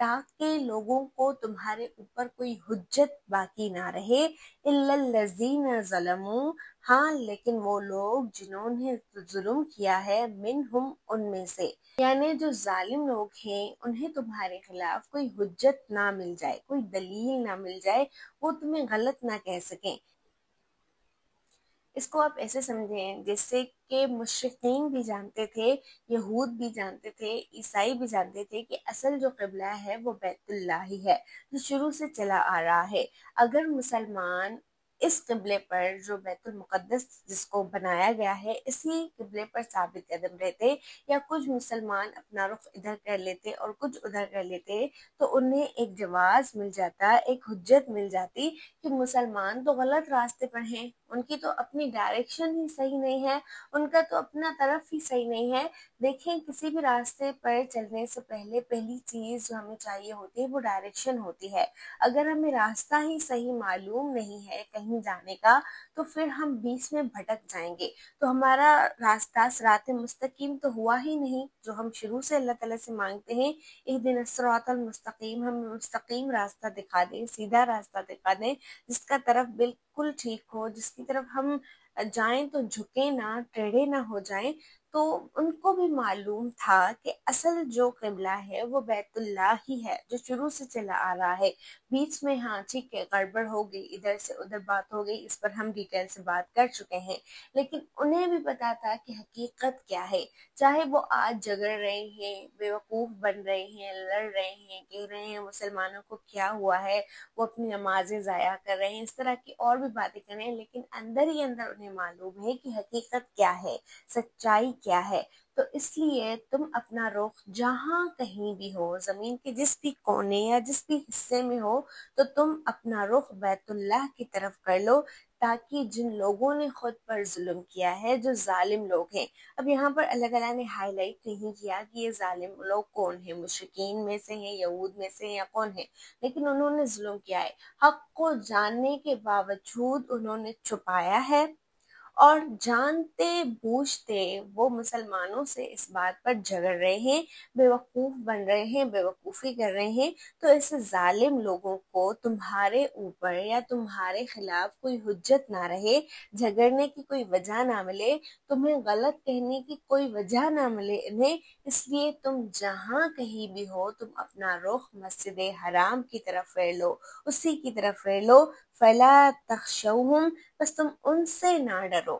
تاکہ لوگوں کو تمہارے اوپر کوئی حجت باقی نہ رہے، الا الذین ظلموا، ہاں لیکن وہ لوگ جنہوں نے ظلم کیا ہے، منہم ان میں سے، یعنی جو ظالم لوگ ہیں انہیں تمہارے خلاف کوئی حجت نہ مل جائے، کوئی دلیل نہ مل جائے، وہ تمہیں غلط نہ کہہ سکیں۔ اس کو آپ ایسے سمجھیں جیسے کہ مشرقین بھی جانتے تھے، یہود بھی جانتے تھے، عیسائی بھی جانتے تھے کہ اصل جو قبلہ ہے وہ بیت اللہ ہی ہے، جو شروع سے چلا آ رہا ہے۔ اگر مسلمان اس قبلے پر، جو بیت المقدس جس کو بنایا گیا ہے، اسی قبلے پر ثابت قدم رہتے، یا کچھ مسلمان اپنا رخ ادھر کر لیتے اور کچھ ادھر کر لیتے، تو انہیں ایک جواز مل جاتا، ایک حجت مل جاتی کہ مسلمان تو غلط راستے پر ہیں، ان کی تو اپنی ڈائریکشن ہی صحیح نہیں ہے، ان کا تو اپنا طرف ہی صحیح نہیں ہے۔ دیکھیں کسی بھی راستے پر چلنے سے پہلے پہلی چیز جو ہمیں چاہیے ہوتی ہے وہ ڈائریکشن ہوتی ہے۔ اگر ہمیں راستہ ہی صحیح معلوم نہیں ہے کہیں جانے کا، تو پھر ہم بیچ میں بھٹک جائیں گے، تو ہمارا راستہ صراط مستقیم تو ہوا ہی نہیں، جو ہم شروع سے اللہ تعالیٰ سے مانگتے ہیں، اہدنا الصراط المستقیم، ہمیں مستقیم راستہ دکھا دیں، سیدھا راستہ دکھا دیں، جس کا طرف بالکل ٹھیک ہو، جس کی طرف ہم جائیں تو جھکیں نہ، ٹیڑھے نہ ہو جائیں۔ تو ان کو بھی معلوم تھا کہ اصل جو قبلہ ہے وہ بیت اللہ ہی ہے، جو شروع سے چلا آ رہا ہے۔ بیچ میں ہاں ٹھیک ہے گڑبڑ ہو گئی، ادھر سے ادھر بات ہو گئی، اس پر ہم ڈیٹیل سے بات کر چکے ہیں، لیکن انہیں بھی پتا تھا کہ حقیقت کیا ہے۔ چاہے وہ آج جگڑ رہے ہیں، بے وقوف بن رہے ہیں، لڑ رہے ہیں، کہہ رہے ہیں مسلمانوں کو کیا ہوا ہے، وہ اپنی نمازیں ضائع کر رہے ہیں، اس طرح کی اور بھی باتیں کر رہے ہیں، لیکن اندر ہی اندر انہیں معلوم ہے کہ حقیقت کیا ہے، سچائی کیا ہے۔ تو اس لیے تم اپنا رخ جہاں کہیں بھی ہو، زمین کے جس بھی کونے یا جس بھی حصے میں ہو، تو تم اپنا رخ بیت اللہ کی طرف کر لو، تاکہ جن لوگوں نے خود پر ظلم کیا ہے، جو ظالم لوگ ہیں۔ اب یہاں پر اللہ تعالیٰ نے ہائی لائٹ نہیں کیا کہ یہ ظالم لوگ کون ہیں، مشرکین میں سے ہیں، یہود میں سے ہیں، یا کون ہیں، لیکن انہوں نے ظلم کیا ہے، حق کو جاننے کے باوجود انہوں نے چھپایا ہے، اور جانتے بوجھتے وہ مسلمانوں سے اس بات پر جھگڑ رہے ہیں، بے وقوف بن رہے ہیں، بے وقوفی کر رہے ہیں۔ تو ایسے ظالم لوگوں کو تمہارے اوپر یا تمہارے خلاف کوئی حجت نہ رہے، جھگڑنے کی کوئی وجہ نہ ملے، تمہیں غلط کہنے کی کوئی وجہ نہ ملے انہیں، اس لیے تم جہاں کہیں بھی ہو، تم اپنا رخ مسجد حرام کی طرف پھیر لو، اسی کی طرف پھیر لو۔ فلا تخشوہم، بس تم ان سے نہ ڈرو،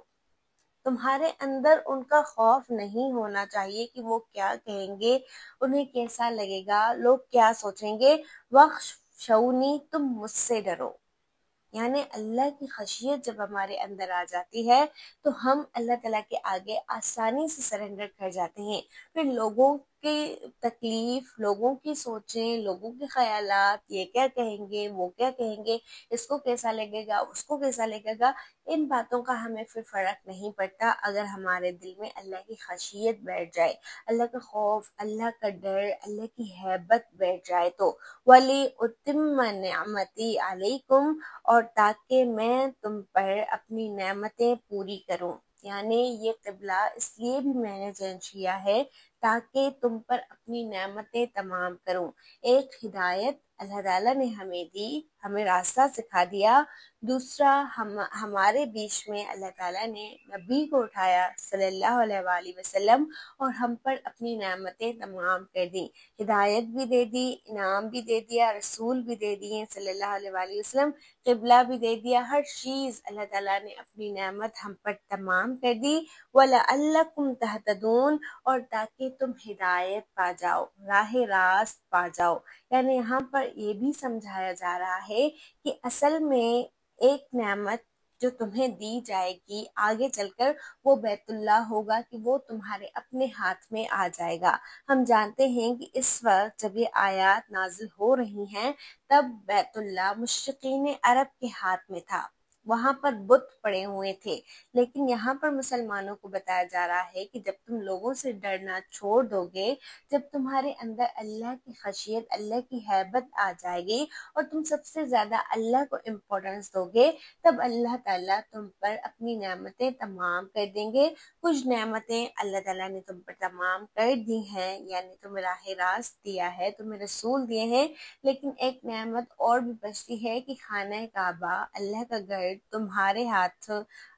تمہارے اندر ان کا خوف نہیں ہونا چاہیے کہ وہ کیا کہیں گے، انہیں کیسا لگے گا، لوگ کیا سوچیں گے۔ وَخْشَوْنِی، تم مجھ سے ڈرو، یعنی اللہ کی خشیت جب ہمارے اندر آ جاتی ہے تو ہم اللہ تعالیٰ کے آگے آسانی سے سرنڈر کر جاتے ہیں۔ پھر لوگوں کی تکلیف، لوگوں کی سوچیں، لوگوں کے خیالات، یہ کیا کہیں گے، وہ کیا کہیں گے، اس کو کیسا لگے گا، اس کو کیسا لگے گا، ان باتوں کا ہمیں پھر فرق نہیں پڑتا اگر ہمارے دل میں اللہ کی خشیت بیٹھ جائے، اللہ کا خوف، اللہ کا ڈر، اللہ کی ہیبت بیٹھ جائے تو۔ وَلِأُتِمَّ نِعْمَتِي عَلَيْكُمْ، اور تاکہ میں تم پر اپنی نعمتیں پوری کروں، یعنی یہ قبلہ اس لیے بھی میں نے چینج کیا ہے تاکہ تم پر اپنی نعمتیں تمام کروں۔ ایک ہدایت اللہ تعالیٰ نے ہمیں دی، ہمیں راستہ سکھا دیا، دوسرا ہمارے بیچ میں اللہ تعالیٰ نے نبی کو اٹھایا صلی اللہ علیہ وآلہ وسلم، اور ہم پر اپنی نعمتیں تمام کر دیں، ہدایت بھی دے دی، انعام بھی دے دیا، رسول بھی دے دیے صلی اللہ علیہ وآلہ وسلم، قبلہ بھی دے دیا، ہر چیز اللہ تعالیٰ نے اپنی نعمت ہم پر تمام کر دی۔ وَلَعَلَّكُمْ تَهْتَدُونَ، اور تاکہ تم ہدایت پا جاؤ، راہ راست پا جاؤ۔ یعنی یہاں پر یہ بھی سمجھایا جا رہا ہے کہ اصل میں ایک نعمت جو تمہیں دی جائے گی آگے چل کر، وہ بیت اللہ ہوگا کہ وہ تمہارے اپنے ہاتھ میں آ جائے گا۔ ہم جانتے ہیں کہ اس وقت جب یہ آیات نازل ہو رہی ہیں تب بیت اللہ مشرقین عرب کے ہاتھ میں تھا، وہاں پر بت پڑے ہوئے تھے، لیکن یہاں پر مسلمانوں کو بتایا جا رہا ہے کہ جب تم لوگوں سے ڈرنا چھوڑ دو گے، جب تمہارے اندر اللہ کی خشیت، اللہ کی ہیبت آ جائے گی اور تم سب سے زیادہ اللہ کو امپورٹنس دو گے، تب اللہ تعالیٰ تم پر اپنی نعمتیں تمام کر دیں گے۔ کچھ نعمتیں اللہ تعالیٰ نے تم پر تمام کر دی ہیں، یعنی تمہیں راہ راست دیا ہے، تمہیں رسول دیے ہیں، لیکن ایک نعمت اور بھی بچتی ہے کہ خانہ کعبہ، اللہ کا گھر تمہارے ہاتھ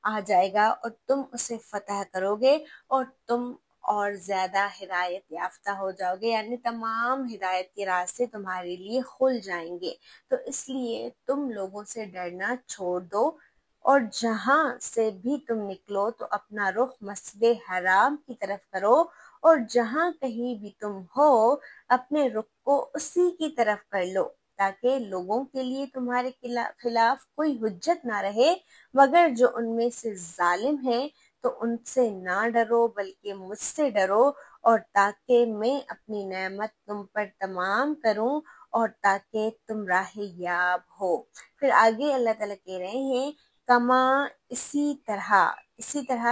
آ جائے گا اور تم اسے فتح کرو گے اور تم اور زیادہ ہدایت یافتہ ہو جاؤ گے، یعنی تمام ہدایت کے راستے تمہارے لیے کھل جائیں گے۔ تو اس لیے تم لوگوں سے ڈرنا چھوڑ دو، اور جہاں سے بھی تم نکلو تو اپنا رخ مسجد حرام کی طرف کرو، اور جہاں کہیں بھی تم ہو اپنے رخ کو اسی کی طرف کر لو، تاکہ لوگوں کے لیے تمہارے خلاف کوئی حجت نہ رہے، مگر جو ان میں سے ظالم ہیں تو ان سے نہ ڈرو بلکہ مجھ سے ڈرو، اور تاکہ میں اپنی نعمت تم پر تمام کروں اور تاکہ تم راہ یاب ہو۔ پھر آگے اللہ تعالیٰ کہہ رہے ہیں کما، اسی طرح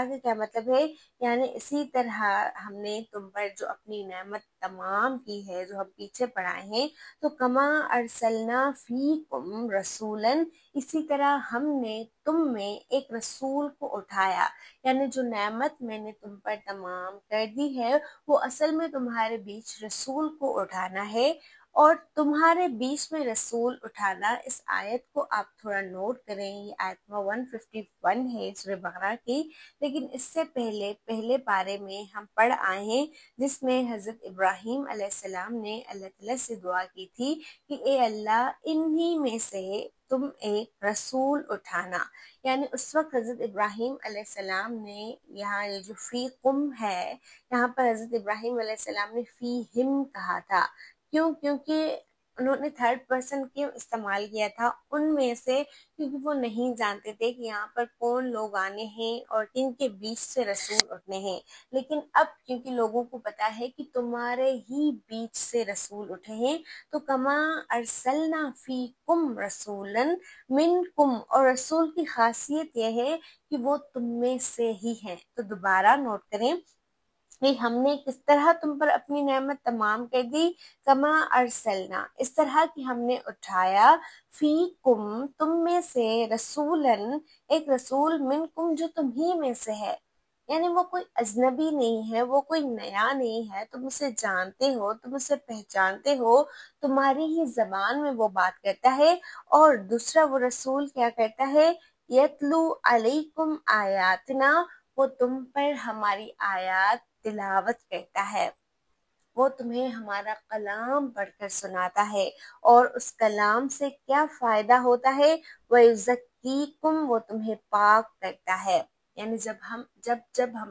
کا کیا مطلب ہے؟ یعنی اسی طرح ہم نے تم پر جو اپنی نعمت تمام کی ہے، جو ہم پیچھے پڑھائے ہیں، تو کما ارسلنا فیکم رسولا، اسی طرح ہم نے تم میں ایک رسول کو اٹھایا، یعنی جو نعمت میں نے تم پر تمام کر دی ہے وہ اصل میں تمہارے بیچ رسول کو اٹھانا ہے۔ اور تمہارے بیچ میں رسول اٹھانا، اس آیت کو آپ تھوڑا نوٹ کریں، یہ آیت 151 ہے سورہ بقرہ کی، لیکن اس سے پہلے پارے میں ہم پڑھ آئے ہیں جس میں حضرت ابراہیم علیہ السلام نے اللہ تعالیٰ سے دعا کی تھی کہ اے اللہ انہی میں سے تم ایک رسول اٹھانا، یعنی اس وقت حضرت ابراہیم علیہ السلام نے، یہاں یہ جو فی قم ہے، یہاں پر حضرت ابراہیم علیہ السلام نے فی ہم کہا تھا، کیونکہ انہوں نے تھرڈ پرسن کیوں استعمال کیا تھا ان میں سے، کیونکہ وہ نہیں جانتے تھے کہ یہاں پر کون لوگ آنے ہیں اور کن کے بیچ سے رسول اٹھنے ہیں، لیکن اب کیونکہ لوگوں کو پتا ہے کہ تمہارے ہی بیچ سے رسول اٹھے ہیں، تو کما ارسلنا فیکم رسولا منکم، اور رسول کی خاصیت یہ ہے کہ وہ تم میں سے ہی ہیں۔ تو دوبارہ نوٹ کریں کہ ہم نے کس طرح تم پر اپنی نعمت تمام کر دی، کما ارسلنا، اس طرح کہ ہم نے اٹھایا، فیکم، تم میں سے، رسولن، ایک رسول، منکم، جو تم ہی میں سے ہے، یعنی وہ کوئی اجنبی نہیں ہے، وہ کوئی نیا نہیں ہے، تم اسے جانتے ہو، تم اسے پہچانتے ہو، تمہاری ہی زبان میں وہ بات کرتا ہے، اور دوسرا وہ رسول کیا کرتا ہے، یتلو علیکم آیاتنا، وہ تم پر ہماری آیات تلاوت کرتا ہے، وہ تمہیں ہمارا کلام پڑھ کر سناتا ہے، اور اس کلام سے کیا فائدہ ہوتا ہے، وَيُزَكِّيكُمْ، وہ تمہیں پاک کرتا ہے، یعنی جب ہم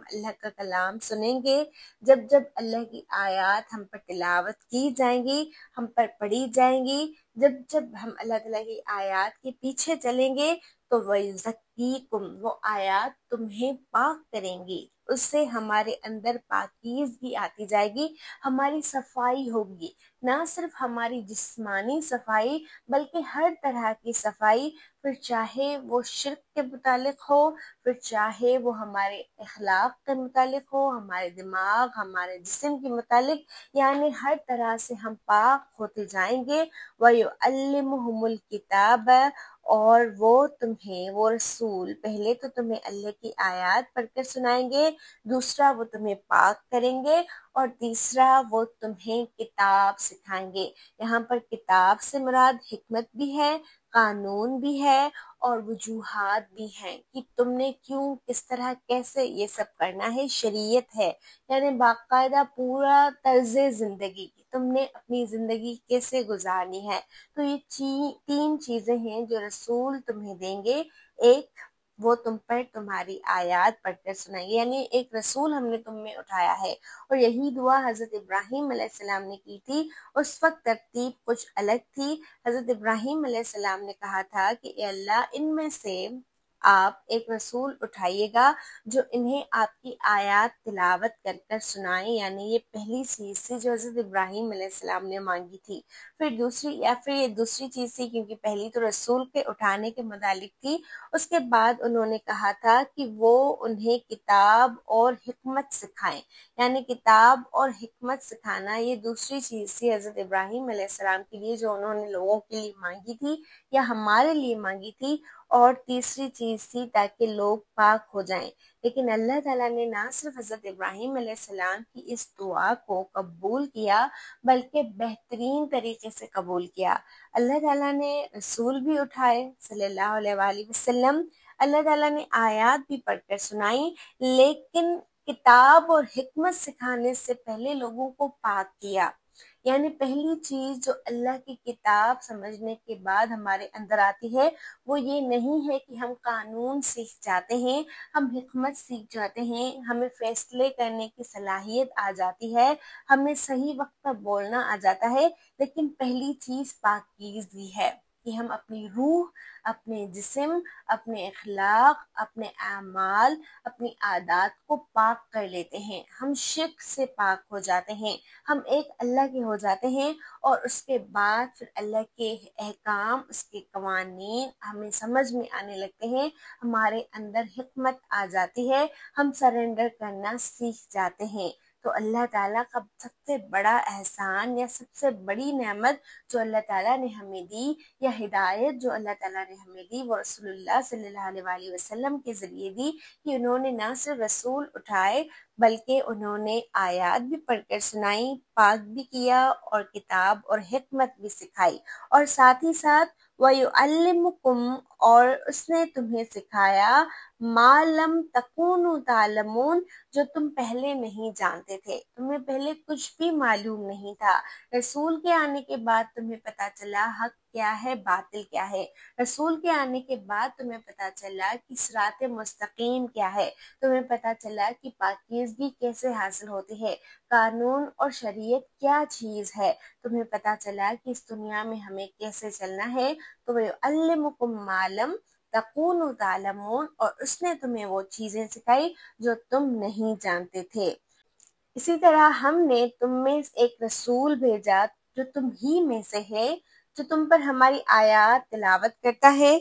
اللہ کا کلام سنیں گے، جب اللہ کی آیات ہم پر تلاوت کی جائیں گی، ہم پر پڑھی جائیں گی، جب ہم اللہ تعالیٰ کی آیات کے پیچھے چلیں گے، تو وَيُزَكِّيكُمْ، وہ آیات تمہیں پاک کریں گی، اس سے ہمارے اندر پاکیزگی آتی جائے گی، ہماری صفائی ہوگی، نہ صرف ہماری جسمانی صفائی بلکہ ہر طرح کی صفائی، پھر چاہے وہ شرک کے متعلق ہو، پھر چاہے وہ ہمارے اخلاق کے متعلق ہو، ہمارے دماغ، ہمارے جسم کے متعلق، یعنی ہر طرح سے ہم پاک ہوتے جائیں گے۔ وَيُعَلِّمُهُمُ الْكِتَابَ، اور وہ رسول پہلے تو تمہیں اللہ کی آیات پڑھ کر سنائیں گے، دوسرا وہ تمہیں پاک کریں گے، اور تیسرا وہ تمہیں کتاب سکھائیں گے۔ یہاں پر کتاب سے مراد حکمت بھی ہے، قانون بھی ہے، اور وجوہات بھی ہیں کہ تم نے کیوں، کس طرح، کیسے یہ سب کرنا ہے، شریعت ہے، یعنی باقاعدہ پورا طرز زندگی، تم نے اپنی زندگی کیسے گزارنی ہے۔ تو یہ تین چیزیں ہیں جو رسول تمہیں دیں گے، ایک وہ تم پر تمہاری آیات پڑھ کر سنائیں گے، یعنی ایک رسول ہم نے تم میں اٹھایا ہے، اور یہی دعا حضرت ابراہیم علیہ السلام نے کی تھی، اس وقت ترتیب کچھ الگ تھی، حضرت ابراہیم علیہ السلام نے کہا تھا کہ اے اللہ ان میں سے آپ ایک رسول اٹھائیے گا جو انہیں آپ کی آیات تلاوت کر کر سنائیں، یعنی یہ پہلی چیز تھی جو حضرت ابراہیم علیہ السلام نے مانگی تھی۔ پھر یہ دوسری چیز تھی، کیونکہ پہلی تو رسول کے اٹھانے کے متعلق تھی، اس کے بعد انہوں نے کہا تھا کہ وہ انہیں کتاب اور حکمت سکھائیں، یعنی کتاب اور حکمت سکھانا یہ دوسری چیز تھی حضرت ابراہیم علیہ السلام کے لیے جو انہوں نے لوگوں کے لیے مانگی تھی یا ہمارے لیے مانگی تھی، اور تیسری چیز تھی تاکہ لوگ پاک ہو جائیں۔ لیکن اللہ تعالیٰ نے نہ صرف حضرت ابراہیم علیہ السلام کی اس دعا کو قبول کیا بلکہ بہترین طریقے سے قبول کیا۔ اللہ تعالیٰ نے رسول بھی اٹھائے صلی اللہ علیہ وآلہ وسلم، اللہ تعالیٰ نے آیات بھی پڑھ کر سنائی، لیکن کتاب اور حکمت سکھانے سے پہلے لوگوں کو پاک کیا۔ یعنی پہلی چیز جو اللہ کی کتاب سمجھنے کے بعد ہمارے اندر آتی ہے وہ یہ نہیں ہے کہ ہم قانون سیکھ جاتے ہیں، ہم حکمت سیکھ جاتے ہیں، ہمیں فیصلے کرنے کی صلاحیت آ جاتی ہے، ہمیں صحیح وقت پر بولنا آ جاتا ہے، لیکن پہلی چیز پاکیزگی ہے کہ ہم اپنی روح، اپنے جسم، اپنے اخلاق، اپنے اعمال، اپنی عادات کو پاک کر لیتے ہیں، ہم شرک سے پاک ہو جاتے ہیں، ہم ایک اللہ کے ہو جاتے ہیں، اور اس کے بعد پھر اللہ کے احکام، اس کے قوانین ہمیں سمجھ میں آنے لگتے ہیں، ہمارے اندر حکمت آ جاتی ہے، ہم سرنڈر کرنا سیکھ جاتے ہیں۔ تو اللہ تعالیٰ کا سب سے بڑا احسان یا سب سے بڑی نعمت جو اللہ تعالیٰ نے ہمیں دی، یا ہدایت جو اللہ تعالیٰ نے ہمیں دی، وہ رسول اللہ صلی اللہ علیہ وآلہ وسلم کے ذریعے دی کہ انہوں نے نہ صرف رسول اٹھائے بلکہ انہوں نے آیات بھی پڑھ کر سنائی، پاک بھی کیا، اور کتاب اور حکمت بھی سکھائی، اور ساتھ ہی ساتھ وَيُعَلِّمُكُمْ، اور اس نے تمہیں سکھایا مَا لَمْ تَكُونُوا تَعْلَمُونَ، جو تم پہلے نہیں جانتے تھے، تمہیں پہلے کچھ بھی معلوم نہیں تھا۔ رسول کے آنے کے بعد تمہیں پتہ چلا حق کیا ہے، باطل کیا ہے۔ رسول کے آنے کے بعد تمہیں پتہ چلا کہ صراط مستقیم کیا ہے، تمہیں پتہ چلا کہ پاکیزگی کیسے حاصل ہوتی ہے، قانون اور شریعت کیا چیز ہے، تمہیں پتہ چلا کہ اس دنیا میں ہمیں کیسے چلنا ہے۔ تو وَيُعَلِّمُكُمْ مَا لَمْ تَكُونُوا تَعْلَمُونَ، اور اس نے تمہیں وہ چیزیں سکھائی جو تم نہیں جانتے تھے۔ اسی طرح ہم نے تم میں ایک رسول بھیجا جو تم ہی میں سے ہے، جو تم پر ہماری آیات تلاوت کرتا ہے،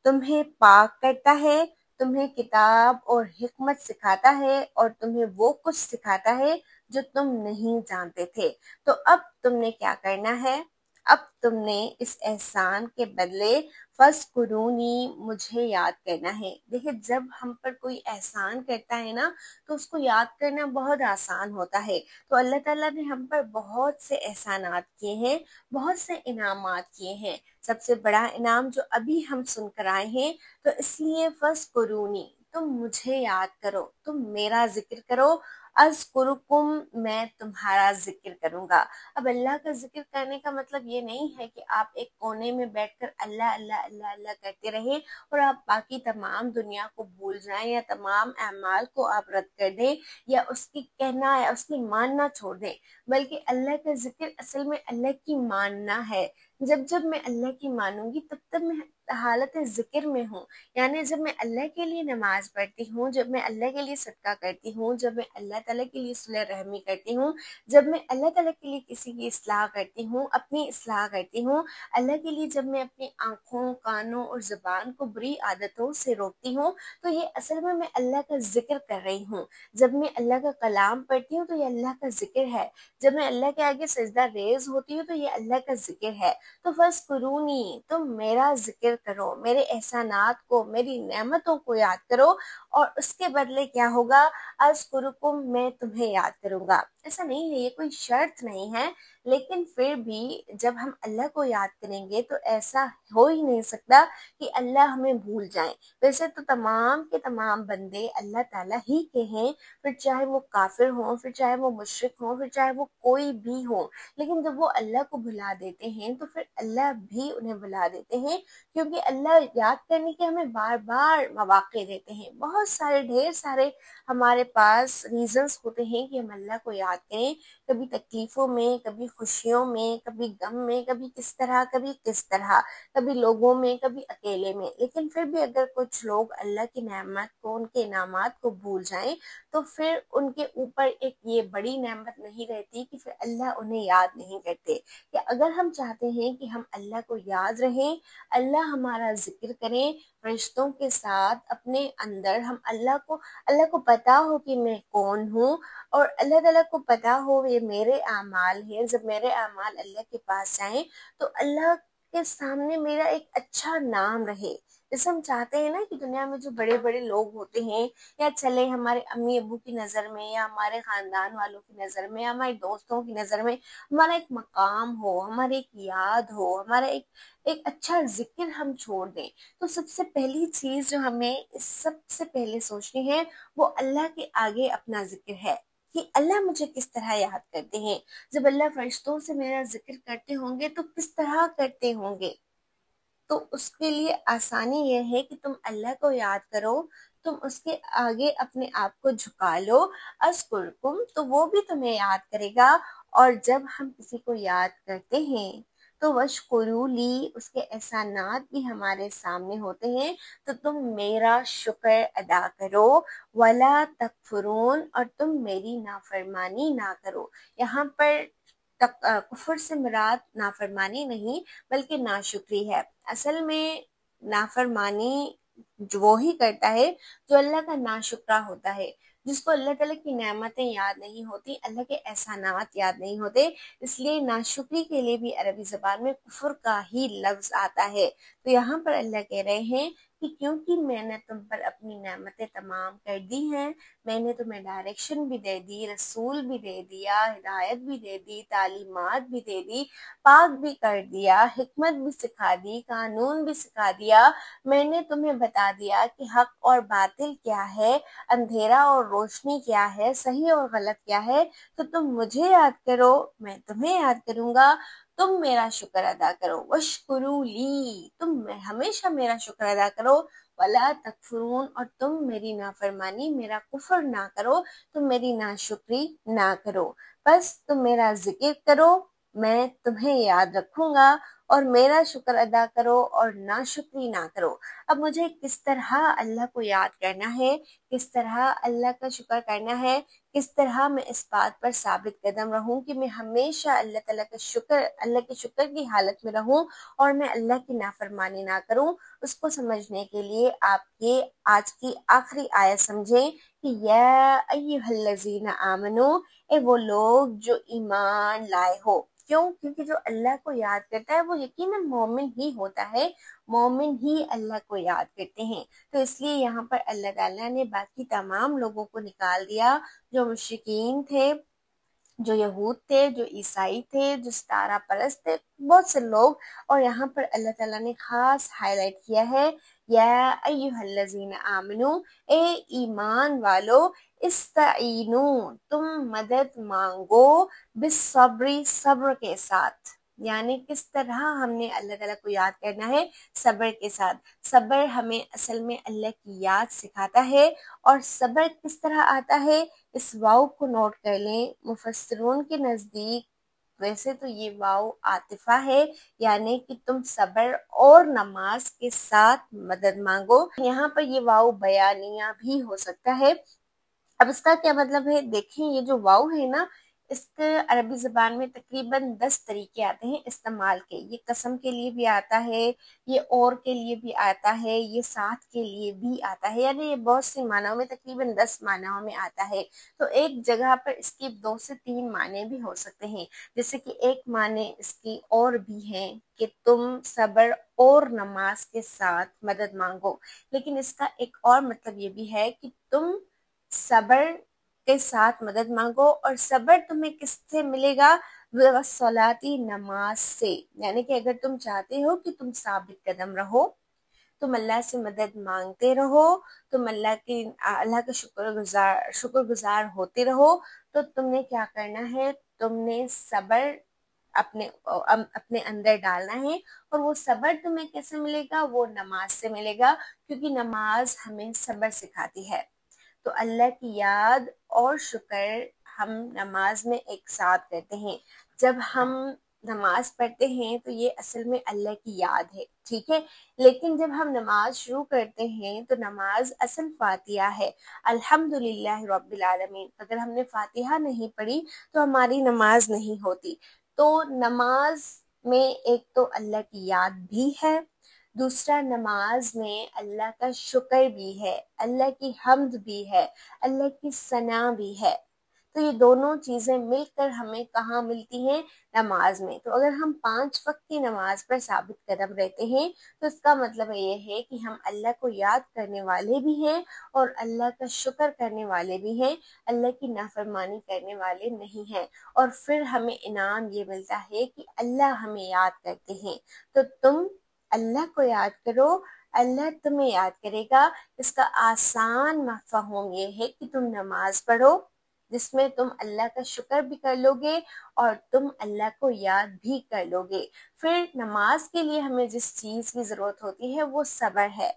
تمہیں پاک کرتا ہے، تمہیں کتاب اور حکمت سکھاتا ہے، اور تمہیں وہ کچھ سکھاتا ہے جو تم نہیں جانتے تھے۔ تو اب تم نے کیا کرنا ہے؟ اب تم نے اس احسان کے بدلے فَاذْكُرُونِی، مجھے یاد کرنا ہے۔ دیکھیں، جب ہم پر کوئی احسان کرتا ہے نا تو اس کو یاد کرنا بہت آسان ہوتا ہے۔ تو اللہ تعالیٰ نے ہم پر بہت سے احسانات کیے ہیں، بہت سے انعامات کیے ہیں۔ سب سے بڑا انعام جو ابھی ہم سن کر آئے ہیں، تو اس لیے فَاذْكُرُونِی، تم مجھے یاد کرو، تم میرا ذکر کرو، اذکرکم، میں تمہارا ذکر کروں گا۔ اب اللہ کا ذکر کرنے کا مطلب یہ نہیں ہے کہ آپ ایک کونے میں بیٹھ کر اللہ اللہ اللہ اللہ کرتے رہیں اور آپ باقی تمام دنیا کو بھول جائیں، یا تمام اعمال کو آپ رد کر دیں، یا اس کی کہنا یا اس کی ماننا چھوڑ دیں، بلکہ اللہ کا ذکر اصل میں اللہ کی ماننا ہے۔ جب میں اللہ کی مانوں گی تب میں حالت ذکر میں ہوں، یعنی جب میں اللہ کے لیے نماز پڑھتی ہوں، جب میں اللہ کے لیے صدقہ کرتی ہوں، جب میں اللہ تعالیٰ کے لیے صلہ رحمی کرتی ہوں، جب میں اللہ تعالیٰ کے لیے کسی کی اصلاح کرتی ہوں، اپنی اصلاح کرتی ہوں، اللہ کے لیے جب میں اپنی آنکھوں، کانوں اور زبان کو بری عادتوں سے روکتی ہوں، تو یہ اصل میں اللہ کا ذکر کر رہی ہوں۔ جب میں اللہ کا کلام پڑھتی ہوں تو یہ اللہ کا ذکر ہے۔ جب میں اللہ کے آگے سجدہ ریز ہوتی ہوں تو یہ اللہ کا ذکر ہے۔ تو فَاذْكُرُونِی، تم میرا ذکر کرو، میرے احسانات کو، میری نعمتوں کو یاد کرو، اور اس کے بدلے کیا ہوگا؟ اذکرکم، میں تمہیں یاد کروں گا۔ ایسا نہیں ہے، یہ کوئی شرط نہیں ہے، لیکن پھر بھی جب ہم اللہ کو یاد کریں گے تو ایسا ہو ہی نہیں سکتا کہ اللہ ہمیں بھول جائیں۔ ویسے تو تمام کے تمام بندے اللہ تعالیٰ ہی کے ہیں، پھر چاہے وہ کافر ہوں، پھر چاہے وہ مشرک ہوں، پھر چاہے وہ کوئی بھی ہوں، لیکن جب وہ اللہ کو بھلا دیتے ہیں تو پھر اللہ بھی انہیں بھلا دیتے ہیں، کیونکہ اللہ یاد کرنے کے ہمیں بار بار مواقع دیتے ہیں، بہت بہت سارے ڈھیر سارے ہمارے پاس ریزنس ہوتے ہیں کہ ہم اللہ کو یاد کریں، کبھی تکلیفوں میں، کبھی خوشیوں میں، کبھی غم میں، کبھی کس طرح، کبھی کس طرح، کبھی لوگوں میں، کبھی اکیلے میں۔ لیکن پھر بھی اگر کچھ لوگ اللہ کی نعمت کو، ان کے انعامات کو بھول جائیں تو پھر ان کے اوپر ایک یہ بڑی نعمت نہیں رہتی کہ پھر اللہ انہیں یاد نہیں کرتے۔ کہ اگر ہم چاہتے ہیں کہ ہم اللہ کو یاد رہیں، اللہ ہمارا ذکر کریں فرشتوں کے ساتھ اپنے اندر، ہم اللہ کو پتا ہو کہ میں کون ہوں، اور اللہ تعالیٰ کو پتا ہو یہ میرے اعمال ہیں، جب میرے اعمال اللہ کے پاس جائیں تو اللہ کے سامنے میرا ایک اچھا نام رہے۔ جیسے ہم چاہتے ہیں نا کہ دنیا میں جو بڑے بڑے لوگ ہوتے ہیں، یا چلے ہمارے امی ابو کی نظر میں، یا ہمارے خاندان والوں کی نظر میں، یا ہمارے دوستوں کی نظر میں ہمارا ایک مقام ہو، ہماری ایک یاد ہو، ہمارا ایک اچھا ذکر ہم چھوڑ دیں، تو سب سے پہلی چیز جو ہمیں سب سے پہلے سوچنی ہے وہ اللہ کے آگے اپنا ذکر ہے کہ اللہ مجھے کس طرح یاد کرتے ہیں۔ جب اللہ فرشتوں سے میرا ذکر کرتے ہوں گے تو کس طرح کرتے ہوں گے؟ تو اس کے لیے آسانی یہ ہے کہ تم اللہ کو یاد کرو، تم اس کے آگے اپنے آپ کو جھکا لو، اذکرکم، تو وہ بھی تمہیں یاد کرے گا۔ اور جب ہم کسی کو یاد کرتے ہیں تو وشکرو لی، اس کے احسانات بھی ہمارے سامنے ہوتے ہیں، تو تم میرا شکر ادا کرو، ولا تکفرون، اور تم میری نافرمانی نہ کرو۔ یہاں پر کفر سے مراد نافرمانی نہیں بلکہ ناشکری ہے۔ اصل میں نافرمانی جو وہی کرتا ہے جو اللہ کا ناشکرا ہوتا ہے، جس کو اللہ تعالیٰ کی نعمتیں یاد نہیں ہوتی، اللہ کے احسانات یاد نہیں ہوتے۔ اس لیے ناشکری کے لیے بھی عربی زبان میں کفر کا ہی لفظ آتا ہے۔ تو یہاں پر اللہ کہہ رہے ہیں کہ کیونکہ میں نے تم پر اپنی نعمتیں تمام کر دی ہیں، میں نے تمہیں ڈائریکشن بھی دے دی، رسول بھی دے دیا، ہدایت بھی دے دی، تعلیمات بھی دے دی، پاک بھی کر دیا، حکمت بھی سکھا دی، قانون بھی سکھا دیا، میں نے تمہیں بتا دیا کہ حق اور باطل کیا ہے، اندھیرا اور روشنی کیا ہے، صحیح اور غلط کیا ہے، تو تم مجھے یاد کرو، میں تمہیں یاد کروں گا، تم میرا شکر ادا کرو، وشکرو لی، تم ہمیشہ میرا شکر ادا کرو، ولا تکفرون، اور تم میری نافرمانی، میرا کفر نہ کرو، تم میری ناشکری نہ کرو، بس تم میرا ذکر کرو، میں تمہیں یاد رکھوں گا، اور میرا شکر ادا کرو اور ناشکری نہ کرو۔ اب مجھے کس طرح اللہ کو یاد کرنا ہے، کس طرح اللہ کا شکر کرنا ہے، کس طرح میں اس بات پر ثابت قدم رہوں کہ میں ہمیشہ اللہ تعالیٰ کا شکر، اللہ کے شکر کی حالت میں رہوں اور میں اللہ کی نافرمانی نہ کروں، اس کو سمجھنے کے لیے آپ یہ آج کی آخری آیت سمجھیں کہ یا ایھا الذین آمنو، اے وہ لوگ جو ایمان لائے ہو۔ کیوں؟ کیونکہ جو اللہ کو یاد کرتا ہے وہ یقیناً مومن ہی ہوتا ہے، مومن ہی اللہ کو یاد کرتے ہیں۔ تو اس لیے یہاں پر اللہ تعالیٰ نے باقی تمام لوگوں کو نکال دیا، جو مشرکین تھے، جو یہود تھے، جو عیسائی تھے، جو ستارہ پرست تھے، بہت سے لوگ، اور یہاں پر اللہ تعالیٰ نے خاص ہائی لائٹ کیا ہے یا ایھا الذین آمنو، اے ایمان والو، استعینو، تم مدد مانگو، بالصبر، صبر کے ساتھ۔ یعنی کس طرح ہم نے اللہ تعالیٰ کو یاد کرنا ہے؟ صبر کے ساتھ۔ صبر ہمیں اصل میں اللہ کی یاد سکھاتا ہے، اور صبر کس طرح آتا ہے؟ اس واو کو نوٹ کر لیں، مفسرون کے نزدیک ویسے تو یہ واو عاطفہ ہے، یعنی کہ تم صبر اور نماز کے ساتھ مدد مانگو۔ یہاں پر یہ واو بیانیہ بھی ہو سکتا ہے۔ اب اس کا کیا مطلب ہے؟ دیکھیں یہ جو واو ہے نا، اس کے عربی زبان میں تقریباً 10 طریقے آتے ہیں استعمال کے۔ یہ قسم کے لیے بھی آتا ہے، یہ اور کے لیے بھی آتا ہے، یہ ساتھ کے لیے بھی آتا ہے، یعنی یہ بہت سے معنوں میں تقریباً 10 معنوں میں آتا ہے۔ تو ایک جگہ پر اس کی 2 سے 3 معنی بھی ہو سکتے ہیں، جیسے کہ ایک معنی اس کی اور بھی ہیں کہ تم صبر اور نماز کے ساتھ مدد مانگو، لیکن اس کا ایک اور مطلب یہ بھی ہے کہ تم صبر کے ساتھ مدد مانگو، اور صبر تمہیں کس سے ملے گا؟ وصلاتی، نماز سے۔ یعنی کہ اگر تم چاہتے ہو کہ تم ثابت قدم رہو، تم اللہ سے مدد مانگتے رہو، تم اللہ کا شکر گزار ہوتے رہو، تو تم نے کیا کرنا ہے؟ تم نے صبر اپنے اندر ڈالنا ہے۔ اور وہ صبر تمہیں کیسے ملے گا؟ وہ نماز سے ملے گا، کیونکہ نماز ہمیں صبر سکھاتی ہے۔ تو اللہ کی یاد اور شکر ہم نماز میں ایک ساتھ کرتے ہیں۔ جب ہم نماز پڑھتے ہیں تو یہ اصل میں اللہ کی یاد ہے، ٹھیک ہے؟ لیکن جب ہم نماز شروع کرتے ہیں تو نماز اصل فاتحہ ہے، الحمدللہ رب العالمین۔ اگر ہم نے فاتحہ نہیں پڑھی تو ہماری نماز نہیں ہوتی۔ تو نماز میں ایک تو اللہ کی یاد بھی ہے، دوسرا نماز میں اللہ کا شکر بھی ہے، اللہ کی حمد بھی ہے، اللہ کی ثنا بھی ہے۔ تو یہ دونوں چیزیں مل کر ہمیں کہاں ملتی ہیں؟ نماز میں۔ تو اگر ہم 5 وقت کی نماز پر ثابت قدم رہتے ہیں تو اس کا مطلب یہ ہے کہ ہم اللہ کو یاد کرنے والے بھی ہیں اور اللہ کا شکر کرنے والے بھی ہیں، اللہ کی نافرمانی کرنے والے نہیں ہیں۔ اور پھر ہمیں انعام یہ ملتا ہے کہ اللہ ہمیں یاد کرتے ہیں۔ تو تم اللہ کو یاد کرو، اللہ تمہیں یاد کرے گا۔ اس کا آسان مفہوم یہ ہے کہ تم نماز پڑھو جس میں تم اللہ کا شکر بھی کر لو گے اور تم اللہ کو یاد بھی کر لو گے۔ پھر نماز کے لیے ہمیں جس چیز کی ضرورت ہوتی ہے وہ صبر ہے۔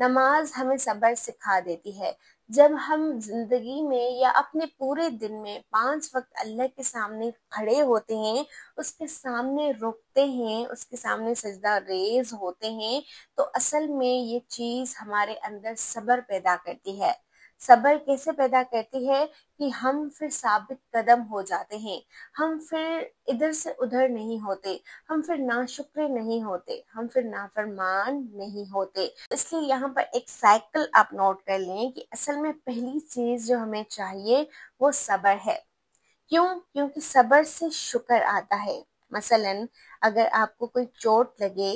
نماز ہمیں صبر سکھا دیتی ہے۔ جب ہم زندگی میں یا اپنے پورے دن میں 5 وقت اللہ کے سامنے کھڑے ہوتے ہیں، اس کے سامنے رکتے ہیں، اس کے سامنے سجدہ ریز ہوتے ہیں، تو اصل میں یہ چیز ہمارے اندر صبر پیدا کرتی ہے۔ صبر کیسے پیدا کرتی ہے؟ کہ ہم پھر ثابت قدم ہو جاتے ہیں، ہم پھر ادھر سے ادھر نہیں ہوتے، ہم پھر ناشکرے نہیں ہوتے، ہم پھر نافرمان نہیں ہوتے۔ اس لیے یہاں پر ایک سائیکل آپ نوٹ کر لیں کہ اصل میں پہلی چیز جو ہمیں چاہیے وہ صبر ہے۔ کیوں؟ کیونکہ صبر سے شکر آتا ہے۔ مثلاً اگر آپ کو کوئی چوٹ لگے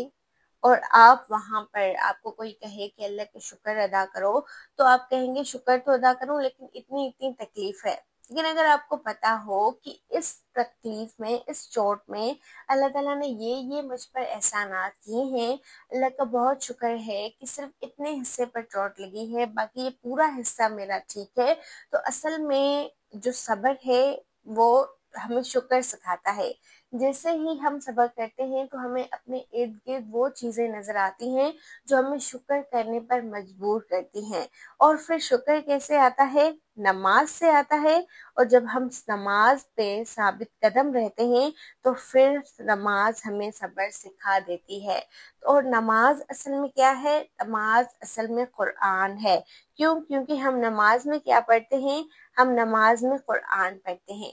اور آپ وہاں پر آپ کو کوئی کہے کہ اللہ کا شکر ادا کرو، تو آپ کہیں گے شکر تو ادا کروں لیکن اتنی تکلیف ہے۔ لیکن اگر آپ کو پتا ہو کہ اس تکلیف میں، اس چوٹ میں اللہ تعالیٰ نے یہ مجھ پر احسانات کیے ہیں، اللہ کا بہت شکر ہے کہ صرف اتنے حصے پر چوٹ لگی ہے، باقی یہ پورا حصہ میرا ٹھیک ہے۔ تو اصل میں جو صبر ہے وہ ہمیں شکر سکھاتا ہے۔ جیسے ہی ہم صبر کرتے ہیں تو ہمیں اپنے ارد گرد وہ چیزیں نظر آتی ہیں جو ہمیں شکر کرنے پر مجبور کرتی ہیں۔ اور پھر شکر کیسے آتا ہے؟ نماز سے آتا ہے۔ اور جب ہم نماز پہ ثابت قدم رہتے ہیں تو پھر نماز ہمیں صبر سکھا دیتی ہے۔ اور نماز اصل میں کیا ہے؟ نماز اصل میں قرآن ہے۔ کیوں؟ کیونکہ ہم نماز میں کیا پڑھتے ہیں؟ ہم نماز میں قرآن پڑھتے ہیں۔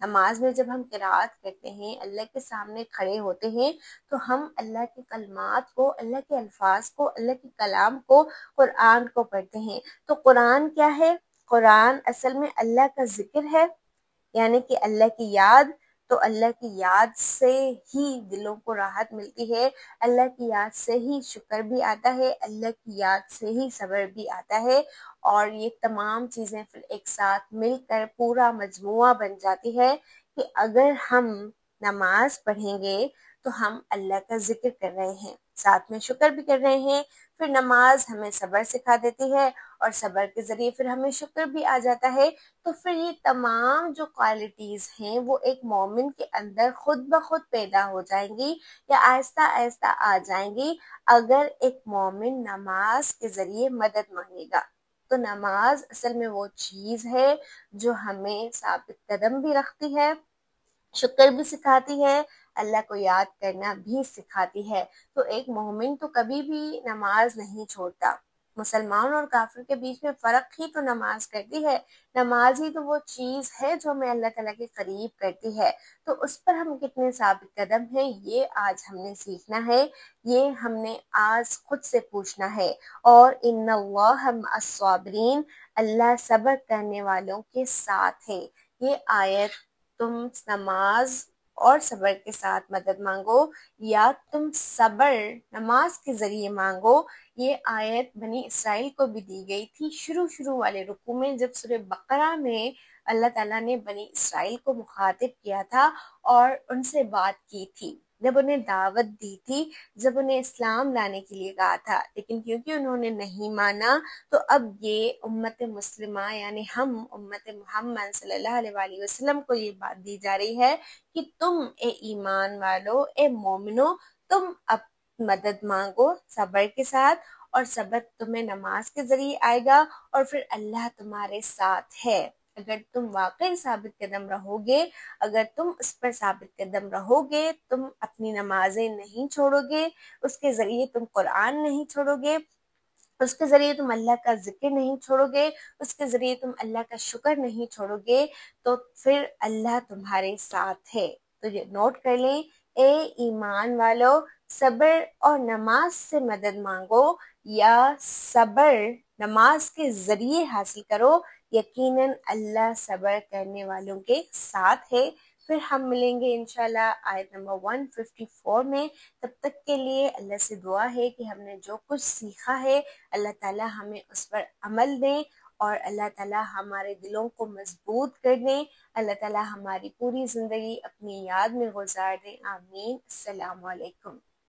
نماز میں جب ہم قرات کرتے ہیں، اللہ کے سامنے کھڑے ہوتے ہیں، تو ہم اللہ کے کلمات کو، اللہ کے الفاظ کو، اللہ کے کلام کو، قرآن کو پڑھتے ہیں۔ تو قرآن کیا ہے؟ قرآن اصل میں اللہ کا ذکر ہے، یعنی کہ اللہ کی یاد۔ تو اللہ کی یاد سے ہی دلوں کو راحت ملتی ہے، اللہ کی یاد سے ہی شکر بھی آتا ہے، اللہ کی یاد سے ہی صبر بھی آتا ہے۔ اور یہ تمام چیزیں پھر ایک ساتھ مل کر پورا مجموعہ بن جاتی ہے کہ اگر ہم نماز پڑھیں گے تو ہم اللہ کا ذکر کر رہے ہیں، ساتھ میں شکر بھی کر رہے ہیں۔ پھر نماز ہمیں صبر سکھا دیتی ہے اور صبر کے ذریعے پھر ہمیں شکر بھی آ جاتا ہے۔ تو پھر یہ تمام جو کوالٹیز ہیں وہ ایک مومن کے اندر خود بخود پیدا ہو جائیں گی یا آہستہ آہستہ آ جائیں گی اگر ایک مومن نماز کے ذریعے مدد مانگے گا۔ تو نماز اصل میں وہ چیز ہے جو ہمیں ثابت قدم بھی رکھتی ہے، شکر بھی سکھاتی ہے، اللہ کو یاد کرنا بھی سکھاتی ہے۔ تو ایک مومن تو کبھی بھی نماز نہیں چھوڑتا۔ مسلمان اور کافر کے بیچ میں فرق ہی تو نماز کرتی ہے۔ نماز ہی تو وہ چیز ہے جو ہمیں اللہ تعالیٰ کے قریب کرتی ہے۔ تو اس پر ہم کتنے ثابت قدم ہیں یہ آج ہم نے سیکھنا ہے، یہ ہم نے آج خود سے پوچھنا ہے۔ اور ان اللہ مع الصابرین، اللہ صبر کرنے والوں کے ساتھ ہے۔ یہ آیت تم نماز اور صبر کے ساتھ مدد مانگو یا تم صبر نماز کے ذریعے مانگو، یہ آیت بنی اسرائیل کو بھی دی گئی تھی شروع والے رکوع میں، جب سورہ بقرہ میں اللہ تعالیٰ نے بنی اسرائیل کو مخاطب کیا تھا اور ان سے بات کی تھی۔ جب انہیں دعوت دی تھی، جب انہیں اسلام لانے کے لیے کہا تھا، لیکن کیونکہ انہوں نے نہیں مانا تو اب یہ امت مسلمہ یعنی ہم امت محمد صلی اللہ علیہ وآلہ وسلم کو یہ بات دی جا رہی ہے کہ تم اے ایمان والو، اے مومنو، تم اب مدد مانگو صبر کے ساتھ، اور صبر تمہیں نماز کے ذریعے آئے گا، اور پھر اللہ تمہارے ساتھ ہے۔ اگر تم واقعی ثابت قدم رہو گے، اگر تم اس پر ثابت قدم رہو گے، تم اپنی نمازیں نہیں چھوڑو گے، اس کے ذریعے تم قرآن نہیں چھوڑو گے، اس کے ذریعے تم اللہ کا ذکر نہیں چھوڑو گے، اس کے ذریعے تم اللہ کا شکر نہیں چھوڑو گے، تو پھر اللہ تمہارے ساتھ ہے۔ تو یہ نوٹ کر لیں، اے ایمان والو، صبر اور نماز سے مدد مانگو، یا صبر نماز کے ذریعے حاصل کرو، یقیناً اللہ صبر کرنے والوں کے ساتھ ہے۔ پھر ہم ملیں گے انشاءاللہ آیت نمبر 154 میں۔ تب تک کے لیے اللہ سے دعا ہے کہ ہم نے جو کچھ سیکھا ہے اللہ تعالیٰ ہمیں اس پر عمل دیں، اور اللہ تعالیٰ ہمارے دلوں کو مضبوط کر دیں، اللہ تعالیٰ ہماری پوری زندگی اپنی یاد میں گزار دیں، آمین۔ السلام علیکم۔